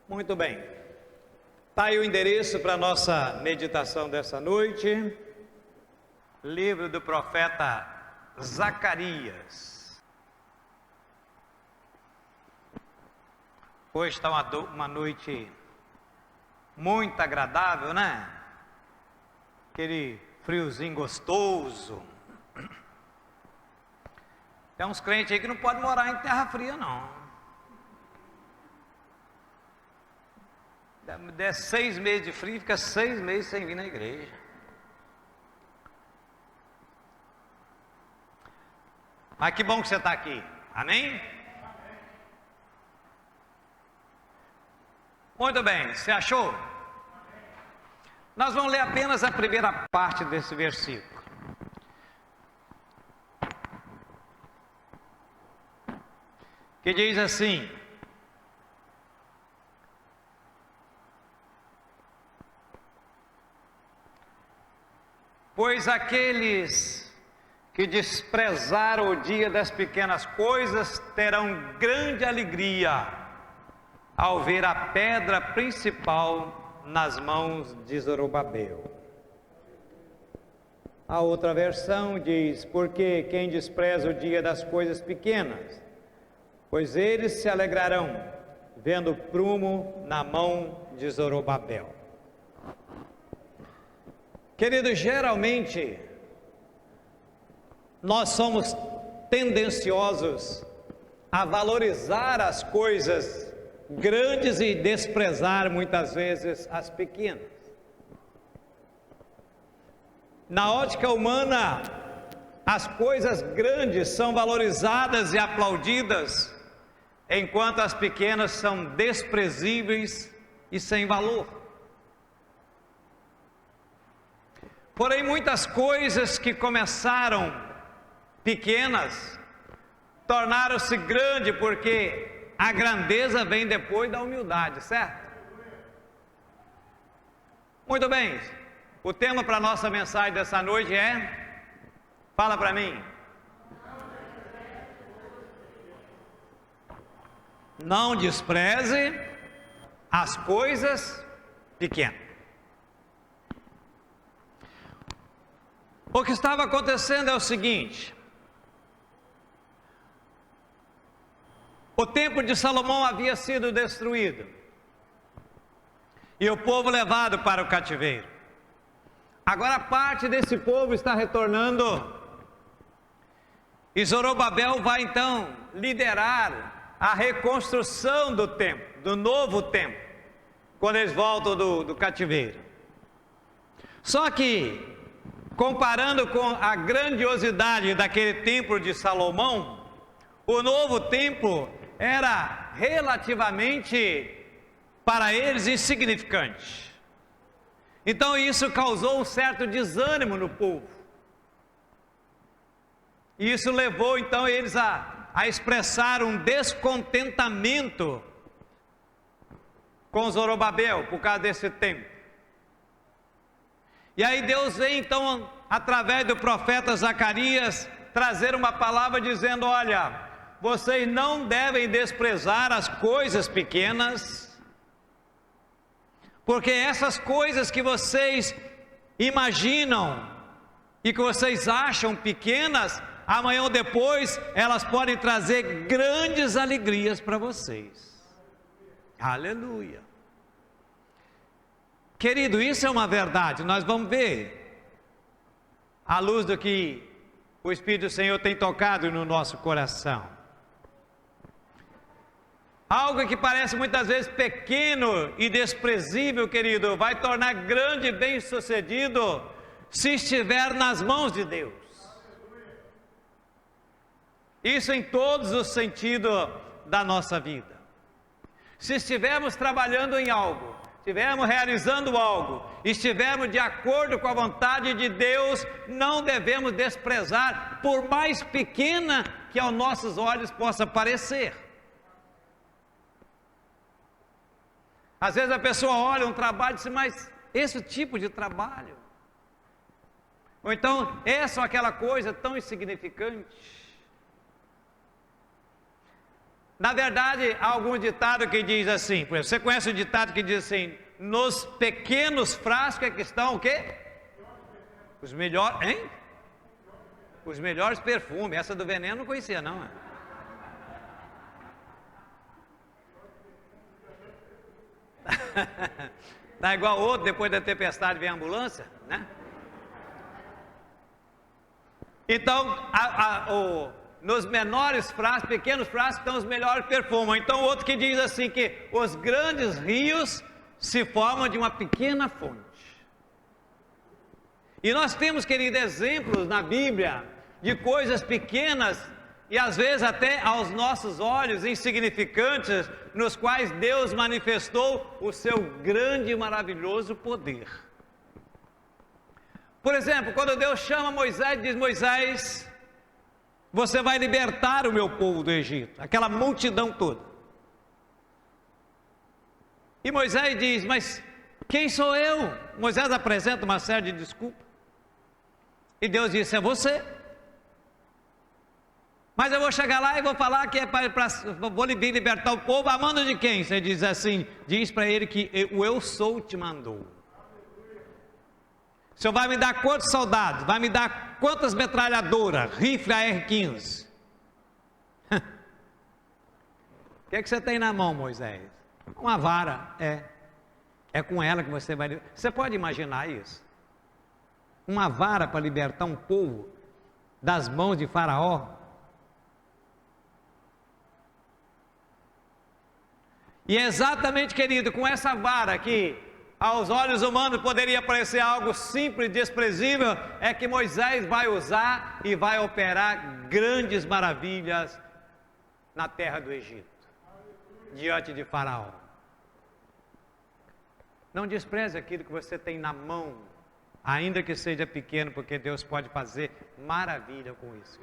Muito bem. Está aí o endereço para a nossa meditação dessa noite. Livro do profeta Zacarias. Hoje está uma noite muito agradável, né? Aquele friozinho gostoso. Tem uns crentes aí que não podem morar em terra fria, não. Der 6 meses de frio, fica 6 meses sem vir na igreja. Mas que bom que você está aqui, amém? Muito bem, você achou? Nós vamos ler apenas a primeira parte desse versículo. Que diz assim: pois aqueles que desprezaram o dia das pequenas coisas terão grande alegria ao ver a pedra principal nas mãos de Zorobabel. A outra versão diz: porque quem despreza o dia das coisas pequenas, pois eles se alegrarão vendo o prumo na mão de Zorobabel. Querido, geralmente nós somos tendenciosos a valorizar as coisas grandes e desprezar muitas vezes as pequenas. Na ótica humana, as coisas grandes são valorizadas e aplaudidas, enquanto as pequenas são desprezíveis e sem valor. Porém, muitas coisas que começaram pequenas tornaram-se grandes, porque a grandeza vem depois da humildade, certo? Muito bem, o tema para a nossa mensagem dessa noite é, fala para mim, não despreze as coisas pequenas. O que estava acontecendo é o seguinte: o templo de Salomão havia sido destruído e o povo levado para o cativeiro. Agora parte desse povo está retornando e Zorobabel vai então liderar a reconstrução do templo, do novo templo, quando eles voltam do cativeiro. Só que, comparando com a grandiosidade daquele templo de Salomão, o novo templo era relativamente para eles insignificante. Então isso causou um certo desânimo no povo. E isso levou então eles a expressar um descontentamento com Zorobabel por causa desse templo. E aí Deus vem então, através do profeta Zacarias, trazer uma palavra dizendo: olha, vocês não devem desprezar as coisas pequenas, porque essas coisas que vocês imaginam e que vocês acham pequenas, amanhã ou depois elas podem trazer grandes alegrias para vocês. Aleluia. Querido, isso é uma verdade, nós vamos ver, à luz do que o Espírito do Senhor tem tocado no nosso coração. Algo que parece muitas vezes pequeno e desprezível, querido, vai tornar grande e bem-sucedido se estiver nas mãos de Deus. Isso em todos os sentidos da nossa vida. Se estivermos trabalhando em algo, estivermos realizando algo, estivermos de acordo com a vontade de Deus, não devemos desprezar, por mais pequena que aos nossos olhos possa parecer. Às vezes a pessoa olha um trabalho e diz: mas esse tipo de trabalho, ou então essa ou aquela coisa tão insignificante. Na verdade, há algum ditado que diz assim, por exemplo, você conhece o ditado que diz assim, nos pequenos frascos é que estão o quê? Os melhores, hein? Os melhores perfumes. Essa do veneno eu não conhecia não. Tá igual outro, depois da tempestade vem a ambulância, né? Então, nos menores frascos, pequenos frascos, estão os melhores perfumes. Então, outro que diz assim que os grandes rios se formam de uma pequena fonte. E nós temos, querido, exemplos na Bíblia de coisas pequenas e às vezes até aos nossos olhos insignificantes, nos quais Deus manifestou o seu grande e maravilhoso poder. Por exemplo, quando Deus chama Moisés, diz: Moisés, você vai libertar o meu povo do Egito, aquela multidão toda. E Moisés diz: mas quem sou eu? Moisés apresenta uma série de desculpas. E Deus disse: é você. Mas eu vou chegar lá e vou falar que vou libertar o povo, a mando de quem? Você diz assim, diz para ele que o eu sou te mandou. O Senhor vai me dar quantos soldados? Vai me dar quantas metralhadoras? Rifle AR-15? O que é que você tem na mão, Moisés? Uma vara, é com ela que você vai... Você pode imaginar isso? Uma vara para libertar um povo das mãos de Faraó? E é exatamente, querido, com essa vara que aos olhos humanos poderia parecer algo simples e desprezível, é que Moisés vai usar e vai operar grandes maravilhas na terra do Egito, diante de Faraó. Não despreze aquilo que você tem na mão, ainda que seja pequeno, porque Deus pode fazer maravilha com isso.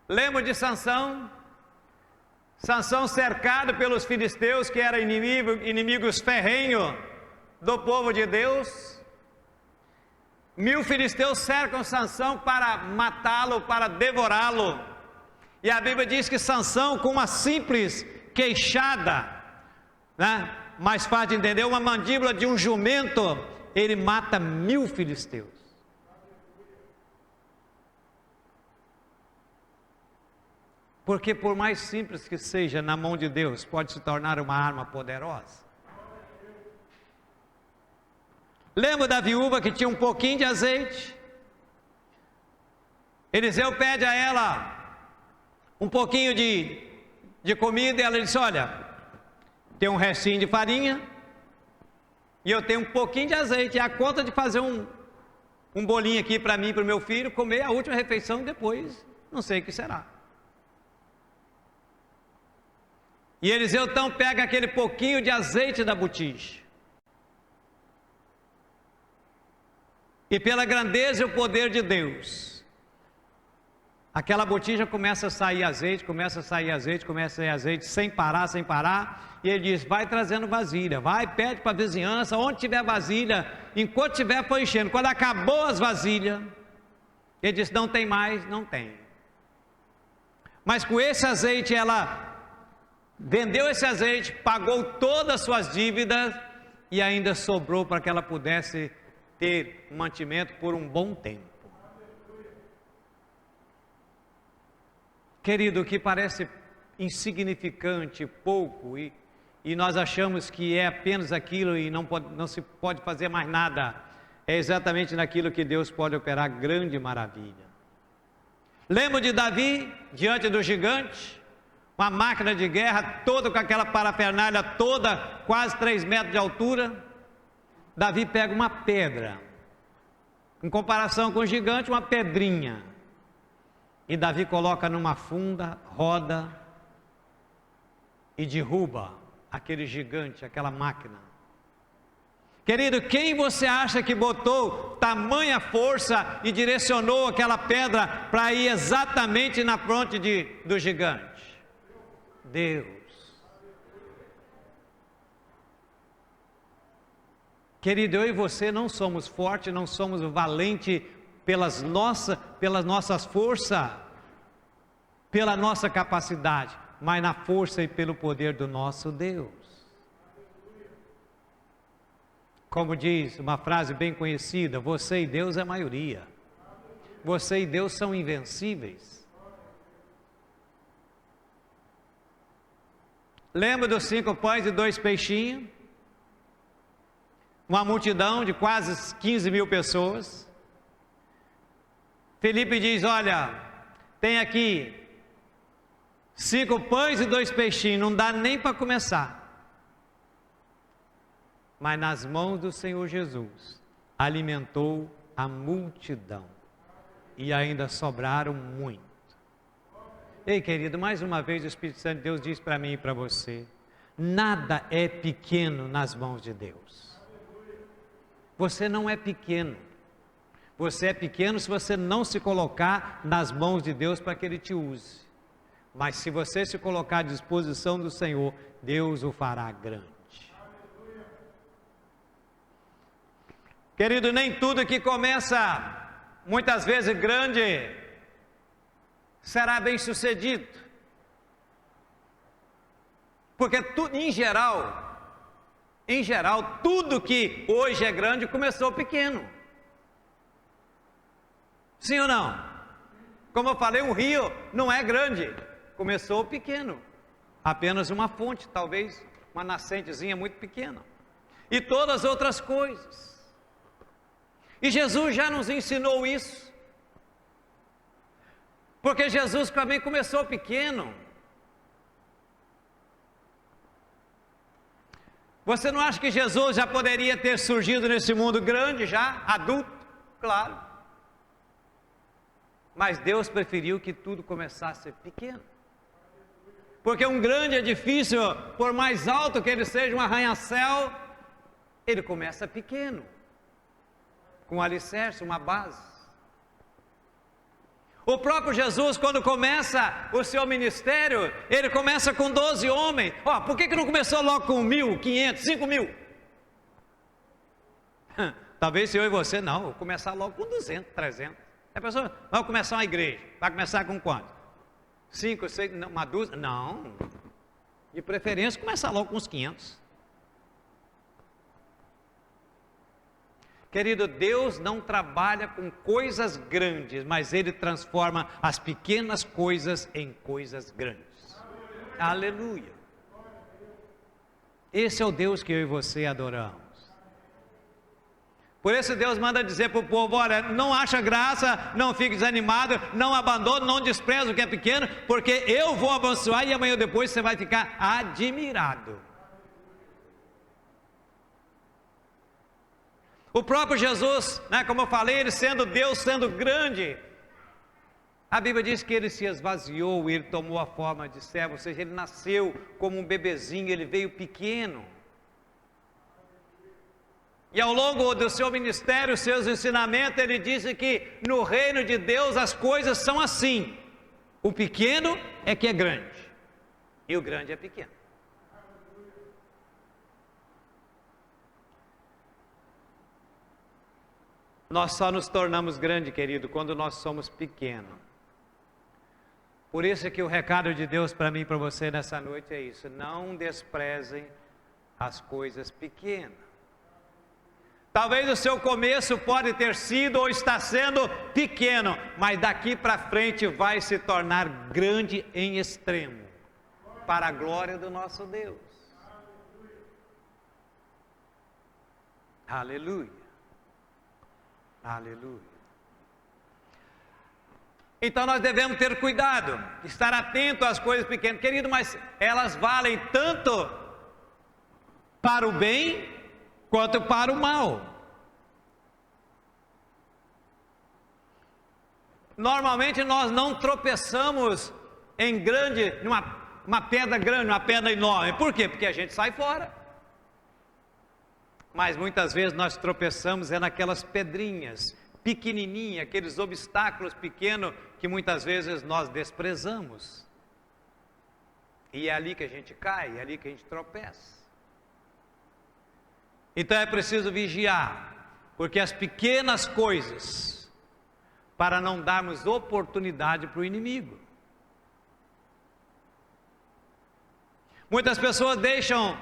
Lembra de Sansão? Sansão cercado pelos filisteus, que eram inimigos ferrenhos do povo de Deus. 1000 filisteus cercam Sansão para matá-lo, para devorá-lo. E a Bíblia diz que Sansão, com uma simples queixada, né, mais fácil de entender, uma mandíbula de um jumento, ele mata 1000 filisteus. Porque por mais simples que seja, na mão de Deus, pode se tornar uma arma poderosa. Lembra da viúva que tinha um pouquinho de azeite? Eliseu pede a ela um pouquinho de comida, e ela disse: olha, tem um restinho de farinha, e eu tenho um pouquinho de azeite, é a conta de fazer um bolinho aqui para mim e para o meu filho, comer a última refeição depois, não sei o que será. E Eliseu então pega aquele pouquinho de azeite da botija, e pela grandeza e o poder de Deus, aquela botija começa a sair azeite, começa a sair azeite, começa a sair azeite, sem parar, e ele diz: vai trazendo vasilha, vai, pede para a vizinhança, onde tiver vasilha, enquanto tiver, foi enchendo. Quando acabou as vasilhas, ele disse: não tem mais, não tem. Mas com esse azeite ela vendeu esse azeite, pagou todas as suas dívidas e ainda sobrou para que ela pudesse ter mantimento por um bom tempo. Querido, o que parece insignificante, pouco, e nós achamos que é apenas aquilo e não se pode fazer mais nada, é exatamente naquilo que Deus pode operar grande maravilha. Lembra de Davi diante do gigante? Uma máquina de guerra, toda com aquela parafernália toda, quase 3 metros de altura. Davi pega uma pedra, em comparação com o gigante, uma pedrinha, e Davi coloca numa funda, roda, e derruba aquele gigante, aquela máquina. Querido, quem você acha que botou tamanha força e direcionou aquela pedra para ir exatamente na fronte do gigante? Deus. Querido, eu e você não somos fortes, não somos valentes pelas nossas forças. pela nossa capacidade, mas na força e pelo poder do nosso Deus. Como diz uma frase bem conhecida, você e Deus é a maioria. Você e Deus são invencíveis. Lembra dos 5 pães e 2 peixinhos? Uma multidão de quase 15 mil pessoas. Felipe diz, olha, tem aqui 5 pães e 2 peixinhos, não dá nem para começar. Mas nas mãos do Senhor Jesus, alimentou a multidão. E ainda sobraram muito. Ei, querido, mais uma vez o Espírito Santo de Deus diz para mim e para você, nada é pequeno nas mãos de Deus. Você não é pequeno. Você é pequeno se você não se colocar nas mãos de Deus para que Ele te use. Mas se você se colocar à disposição do Senhor, Deus o fará grande. Querido, nem tudo que começa muitas vezes grande será bem sucedido. Porque em geral, tudo que hoje é grande começou pequeno. Sim ou não? Como eu falei, um rio não é grande, começou pequeno. Apenas uma fonte, talvez uma nascentezinha muito pequena. E todas as outras coisas. E Jesus já nos ensinou isso. Porque Jesus também começou pequeno. Você não acha que Jesus já poderia ter surgido nesse mundo grande já, adulto? Claro. Mas Deus preferiu que tudo começasse pequeno. Porque um grande edifício, por mais alto que ele seja, um arranha-céu, ele começa pequeno. Com um alicerce, uma base. O próprio Jesus, quando começa o seu ministério, ele começa com 12 homens. Por que não começou logo com 1.000, 500, 5.000? Talvez se eu e você, não, vou começar logo com 200, 300. A pessoa, vai começar uma igreja, vai começar com quanto? 5, 6, uma dúzia? Não, de preferência começar logo com uns 500. Querido, Deus não trabalha com coisas grandes, mas Ele transforma as pequenas coisas em coisas grandes. Aleluia. Esse é o Deus que eu e você adoramos. Por isso Deus manda dizer para o povo, olha, não acha graça, não fique desanimado, não abandone, não despreze o que é pequeno, porque eu vou abençoar e amanhã ou depois você vai ficar admirado. O próprio Jesus, como eu falei, ele sendo Deus, sendo grande, a Bíblia diz que ele se esvaziou, ele tomou a forma de servo, ou seja, ele nasceu como um bebezinho, ele veio pequeno. E ao longo do seu ministério, seus ensinamentos, ele disse que no reino de Deus as coisas são assim, o pequeno é que é grande, e o grande é pequeno. Nós só nos tornamos grande, querido, quando nós somos pequenos. Por isso que o recado de Deus para mim e para você nessa noite é isso: não desprezem as coisas pequenas. Talvez o seu começo pode ter sido ou está sendo pequeno, mas daqui para frente vai se tornar grande em extremo, para a glória do nosso Deus. Aleluia. Aleluia. Então nós devemos ter cuidado, estar atento às coisas pequenas, querido, mas elas valem tanto para o bem quanto para o mal. Normalmente nós não tropeçamos em grande, numa pedra grande, uma pedra enorme. Por quê? Porque a gente sai fora. Mas muitas vezes nós tropeçamos naquelas pedrinhas pequenininhas, aqueles obstáculos pequenos que muitas vezes nós desprezamos. E é ali que a gente cai, é ali que a gente tropeça. Então é preciso vigiar, porque as pequenas coisas, para não darmos oportunidade para o inimigo. Muitas pessoas deixam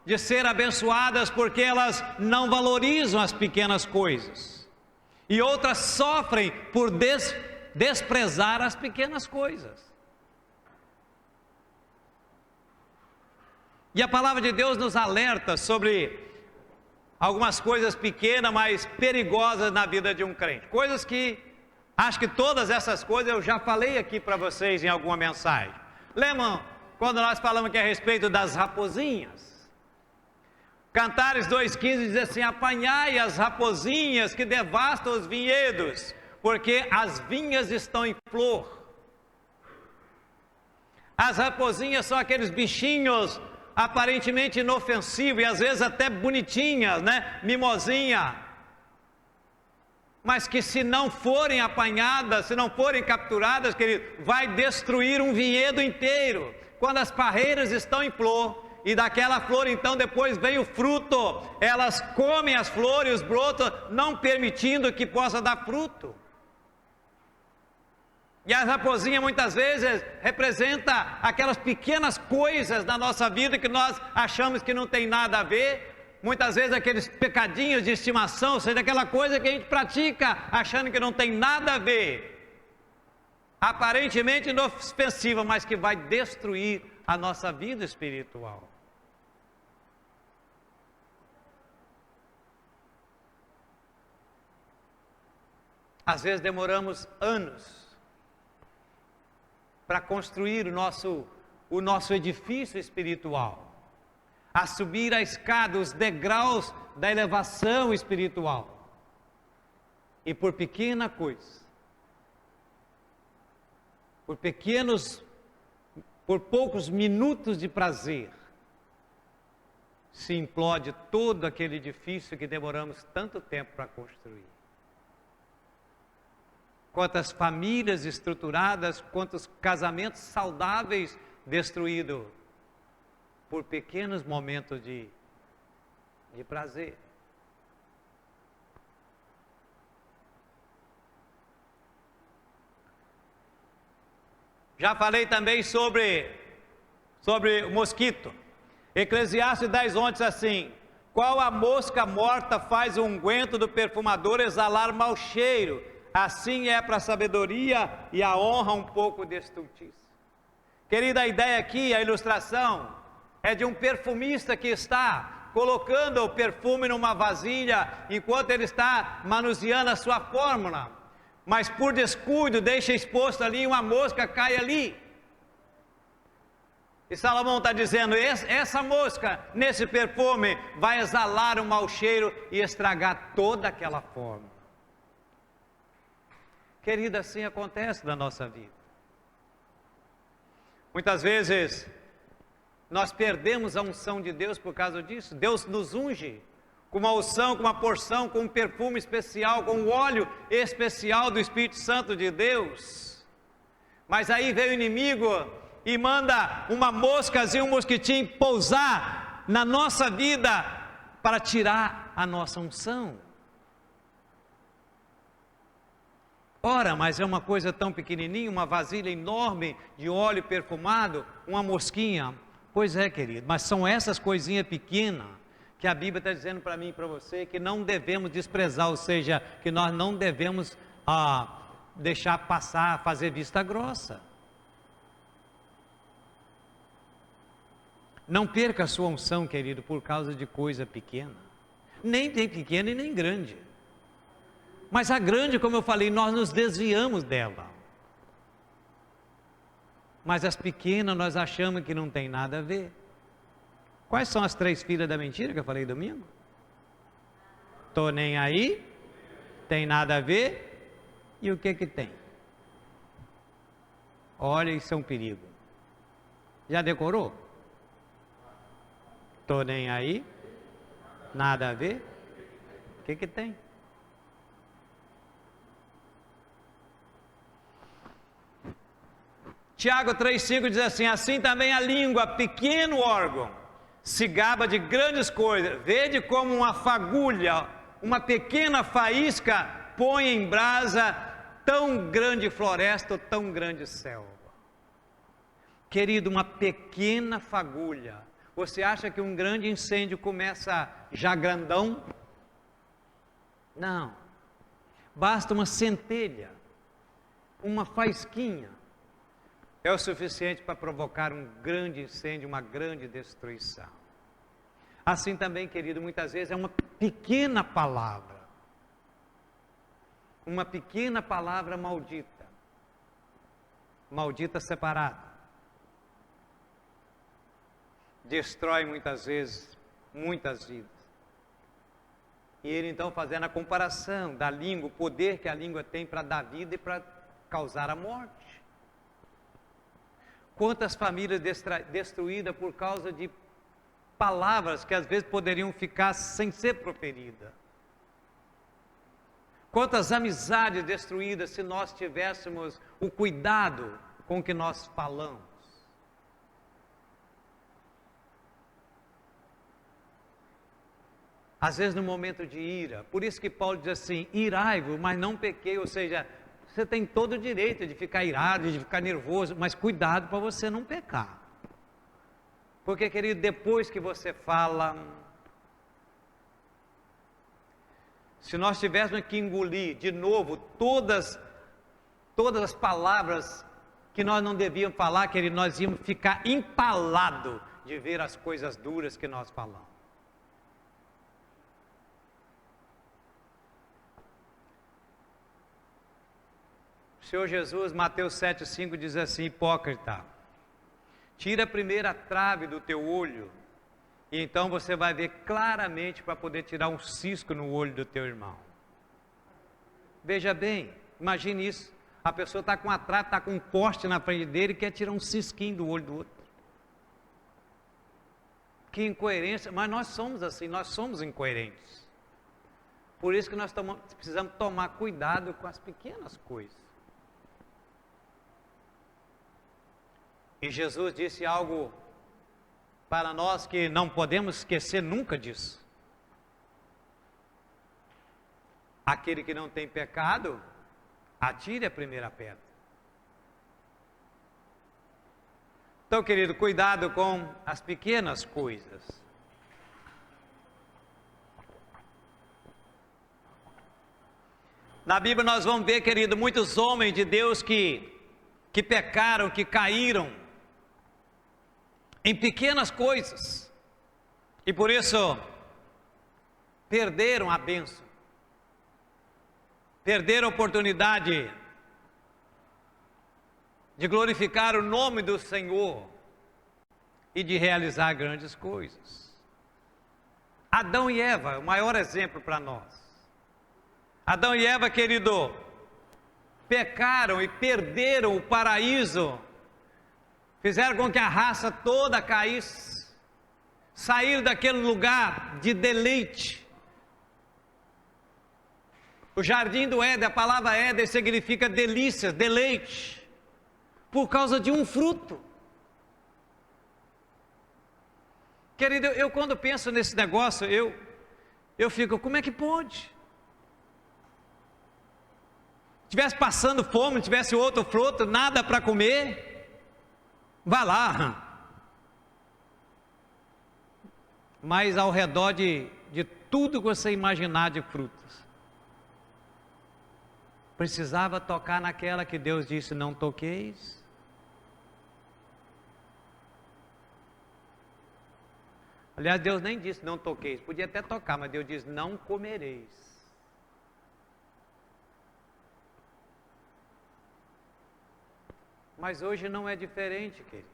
de ser abençoadas porque elas não valorizam as pequenas coisas. E outras sofrem por desprezar as pequenas coisas. E a palavra de Deus nos alerta sobre algumas coisas pequenas, mas perigosas na vida de um crente. Coisas que, acho que todas essas coisas eu já falei aqui para vocês em alguma mensagem. Lembram quando nós falamos aqui a respeito das raposinhas? Cantares 2,15 diz assim: apanhai as raposinhas que devastam os vinhedos, porque as vinhas estão em flor. As raposinhas são aqueles bichinhos aparentemente inofensivos e às vezes até bonitinhas, né? Mimosinha. Mas que se não forem apanhadas, se não forem capturadas, querido, vai destruir um vinhedo inteiro. Quando as parreiras estão em flor, e daquela flor então depois vem o fruto, elas comem as flores, os brotos, não permitindo que possa dar fruto. E a raposinha muitas vezes representa aquelas pequenas coisas da nossa vida que nós achamos que não tem nada a ver. Muitas vezes aqueles pecadinhos de estimação, ou seja, aquela coisa que a gente pratica achando que não tem nada a ver, aparentemente inofensiva, mas que vai destruir a nossa vida espiritual. Às vezes demoramos anos para construir o nosso edifício espiritual, a subir a escada, os degraus da elevação espiritual, e por pequena coisa, por poucos minutos de prazer, se implode todo aquele edifício que demoramos tanto tempo para construir. Quantas famílias estruturadas, quantos casamentos saudáveis destruídos por pequenos momentos de prazer. Já falei também sobre o mosquito. Eclesiastes 10:11 diz assim: qual a mosca morta faz o unguento do perfumador exalar mau cheiro, assim é para a sabedoria e a honra um pouco de estultice. Querida, a ideia aqui, a ilustração, é de um perfumista que está colocando o perfume numa vasilha, enquanto ele está manuseando a sua fórmula, mas por descuido deixa exposto ali, uma mosca cai ali. E Salomão está dizendo: essa mosca nesse perfume vai exalar um mau cheiro e estragar toda aquela fórmula. Querida, assim acontece na nossa vida. Muitas vezes nós perdemos a unção de Deus por causa disso. Deus nos unge com uma unção, com uma porção, com um perfume especial, com um óleo especial do Espírito Santo de Deus. Mas aí vem o inimigo e manda uma moscazinha, um mosquitinho pousar na nossa vida para tirar a nossa unção. Ora, mas é uma coisa tão pequenininha, uma vasilha enorme de óleo perfumado, uma mosquinha. Pois é, querido, mas são essas coisinhas pequenas que a Bíblia está dizendo para mim e para você que não devemos desprezar, ou seja, que nós não devemos deixar passar, fazer vista grossa. Não perca a sua unção, querido, por causa de coisa pequena, nem pequena e nem grande. Mas a grande, como eu falei, nós nos desviamos dela. Mas as pequenas nós achamos que não tem nada a ver. Quais são as 3 filhas da mentira que eu falei domingo? Tô nem aí, tem nada a ver, e o que tem? Olha, isso é um perigo. Já decorou? Tô nem aí, nada a ver, o que tem? Tiago 3,5 diz assim: assim também a língua, pequeno órgão, se gaba de grandes coisas. Vede como uma fagulha, uma pequena faísca, põe em brasa tão grande floresta ou tão grande selva. Querido, uma pequena fagulha. Você acha que um grande incêndio começa já grandão? Não. Basta uma centelha, uma faísquinha, é o suficiente para provocar um grande incêndio, uma grande destruição. Assim também, querido, muitas vezes é uma pequena palavra maldita, maldita separada, destrói muitas vezes muitas vidas. E ele então fazendo a comparação da língua, o poder que a língua tem para dar vida e para causar a morte. Quantas famílias destruídas por causa de palavras que às vezes poderiam ficar sem ser proferidas. Quantas amizades destruídas se nós tivéssemos o cuidado com o que nós falamos. Às vezes no momento de ira, por isso que Paulo diz assim, irai-vos, mas não pequei, ou seja, você tem todo o direito de ficar irado, de ficar nervoso, mas cuidado para você não pecar. Porque, querido, depois que você fala, se nós tivéssemos que engolir de novo todas as palavras que nós não devíamos falar, querido, nós íamos ficar empalados de ver as coisas duras que nós falamos. O Senhor Jesus, Mateus 7,5 diz assim, hipócrita, tira a primeira trave do teu olho, e então você vai ver claramente para poder tirar um cisco no olho do teu irmão. Veja bem, imagine isso, a pessoa está com a trave, está com um poste na frente dele e quer tirar um cisquinho do olho do outro. Que incoerência, mas nós somos assim, nós somos incoerentes. Por isso que nós precisamos tomar cuidado com as pequenas coisas. E Jesus disse algo para nós que não podemos esquecer nunca disso. Aquele que não tem pecado, atire a primeira pedra. Então, querido, cuidado com as pequenas coisas. Na Bíblia nós vamos ver, querido, muitos homens de Deus que pecaram, que caíram em pequenas coisas, e por isso perderam a bênção, perderam a oportunidade de glorificar o nome do Senhor e de realizar grandes coisas. Adão e Eva, o maior exemplo para nós. Adão e Eva, querido, pecaram e perderam o paraíso, fizeram com que a raça toda caísse, saíram daquele lugar de deleite. O jardim do Éden, a palavra Éden significa delícia, deleite, por causa de um fruto. Querido, eu quando penso nesse negócio, eu fico, como é que pode? Tivesse passando fome, não tivesse outro fruto, nada para comer, vá lá. Mas ao redor de tudo que você imaginar de frutos, precisava tocar naquela que Deus disse, não toqueis. Aliás, Deus nem disse não toqueis, podia até tocar, mas Deus diz não comereis. Mas hoje não é diferente, querido.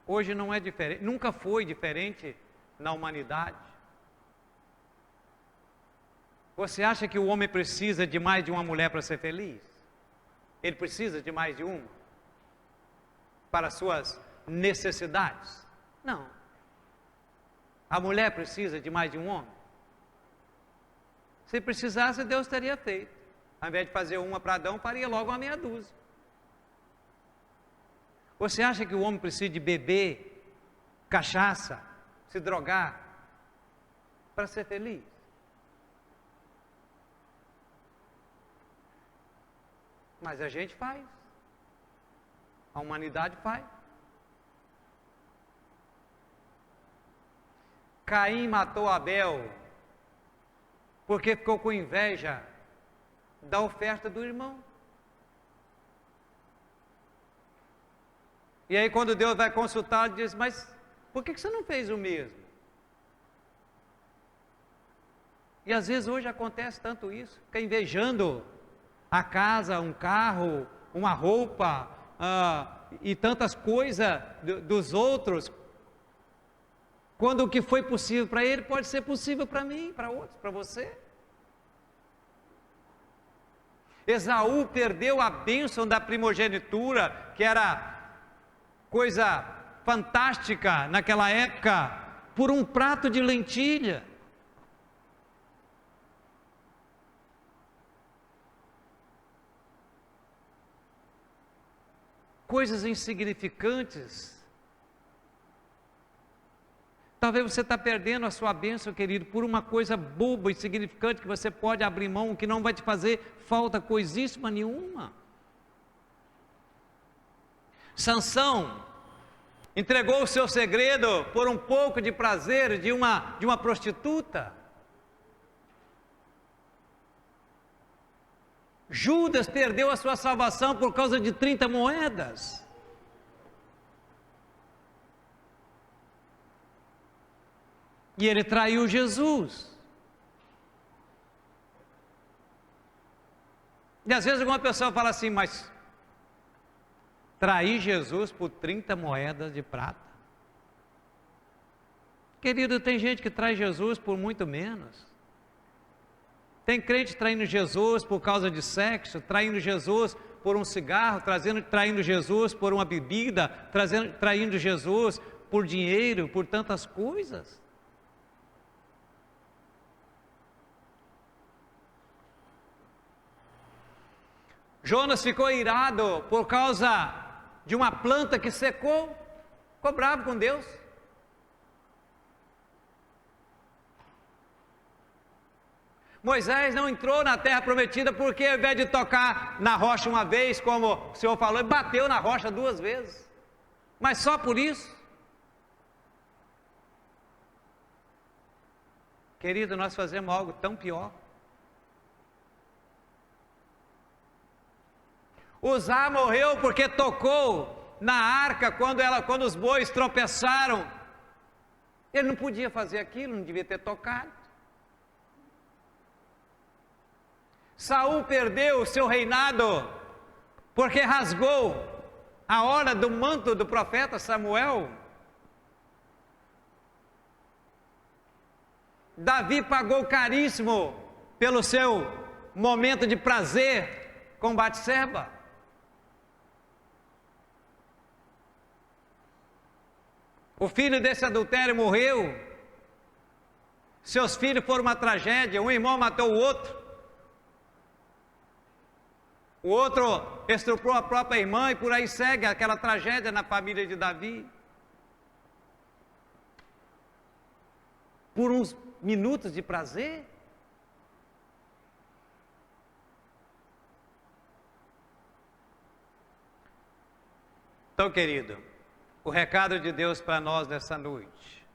Hoje não é diferente, nunca foi diferente na humanidade. Você acha que o homem precisa de mais de uma mulher para ser feliz? Ele precisa de mais de uma? Para suas necessidades? Não. A mulher precisa de mais de um homem? Se precisasse, Deus teria feito. Ao invés de fazer uma para Adão, faria logo uma meia dúzia. Você acha que o homem precisa de beber, cachaça, se drogar, para ser feliz? Mas a gente faz. A humanidade faz. Caim matou Abel porque ficou com inveja da oferta do irmão. E aí quando Deus vai consultar, ele diz: mas por que você não fez o mesmo? E às vezes hoje acontece tanto isso, fica invejando a casa, um carro, uma roupa, e tantas coisas dos outros, quando o que foi possível para ele pode ser possível para mim, para outros, para você. Esaú perdeu a bênção da primogenitura, que era coisa fantástica naquela época, por um prato de lentilha. Coisas insignificantes. Talvez você está perdendo a sua bênção, querido, por uma coisa boba, insignificante, que você pode abrir mão, que não vai te fazer falta coisíssima nenhuma. Sansão entregou o seu segredo por um pouco de prazer de uma prostituta. Judas perdeu a sua salvação por causa de 30 moedas. E ele traiu Jesus. E às vezes alguma pessoa fala assim: mas trair Jesus por 30 moedas de prata? Querido, tem gente que trai Jesus por muito menos. Tem crente traindo Jesus por causa de sexo, traindo Jesus por um cigarro, traindo Jesus por uma bebida, traindo Jesus por dinheiro, por tantas coisas. Jonas ficou irado por causa de uma planta que secou, ficou bravo com Deus. Moisés não entrou na terra prometida porque, ao invés de tocar na rocha uma vez, como o Senhor falou, ele bateu na rocha 2 vezes. Mas só por isso? Querido, nós fazemos algo tão pior. Uzá morreu porque tocou na arca quando os bois tropeçaram. Ele não podia fazer aquilo, não devia ter tocado. Saul perdeu o seu reinado porque rasgou a orla do manto do profeta Samuel. Davi pagou caríssimo pelo seu momento de prazer com Batseba. O filho desse adultério morreu. Seus filhos foram uma tragédia. Um irmão matou o outro. O outro estuprou a própria irmã e por aí segue aquela tragédia na família de Davi. Por uns minutos de prazer. Então, querido, o recado de Deus para nós nessa noite: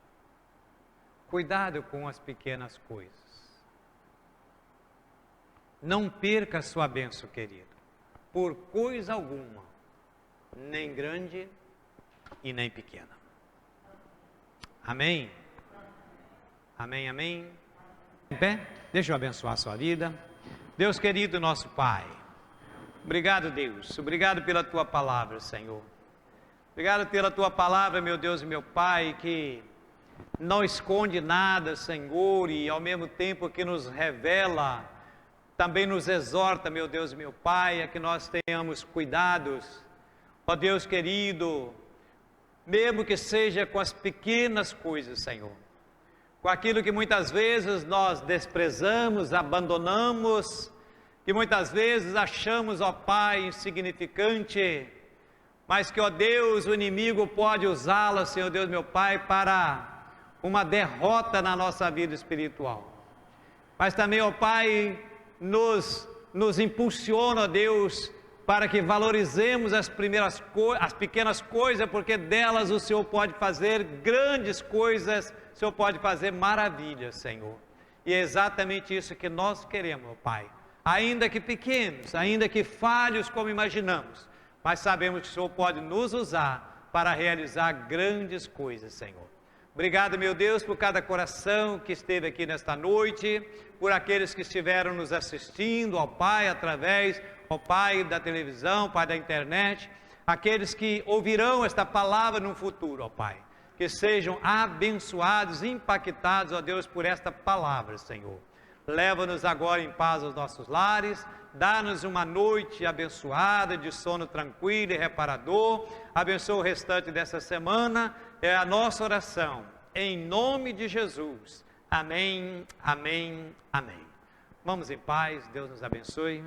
cuidado com as pequenas coisas. Não perca a sua bênção, querido, por coisa alguma, nem grande e nem pequena. Amém? Amém, amém? Em pé, deixa eu abençoar a sua vida. Deus querido, nosso Pai, obrigado, Deus, obrigado pela Tua palavra, Senhor. Obrigado pela Tua palavra, meu Deus e meu Pai, que não esconde nada, Senhor, e ao mesmo tempo que nos revela, também nos exorta, meu Deus e meu Pai, a que nós tenhamos cuidados, ó Deus querido, mesmo que seja com as pequenas coisas, Senhor, com aquilo que muitas vezes nós desprezamos, abandonamos, que muitas vezes achamos, ó Pai, insignificante, mas que, ó Deus, o inimigo pode usá-la, Senhor Deus meu Pai, para uma derrota na nossa vida espiritual. Mas também, ó Pai, nos impulsiona, ó Deus, para que valorizemos as pequenas coisas, porque delas o Senhor pode fazer grandes coisas, o Senhor pode fazer maravilhas, Senhor. E é exatamente isso que nós queremos, Pai. Ainda que pequenos, ainda que falhos como imaginamos, mas sabemos que o Senhor pode nos usar para realizar grandes coisas, Senhor. Obrigado, meu Deus, por cada coração que esteve aqui nesta noite, por aqueles que estiveram nos assistindo, ó Pai, através, ó Pai, da televisão, Pai, da internet, aqueles que ouvirão esta palavra no futuro, ó Pai, que sejam abençoados, impactados, ó Deus, por esta palavra, Senhor. Leva-nos agora em paz aos nossos lares, dá-nos uma noite abençoada, de sono tranquilo e reparador, abençoa o restante dessa semana, é a nossa oração, em nome de Jesus, amém, amém, amém. Vamos em paz, Deus nos abençoe.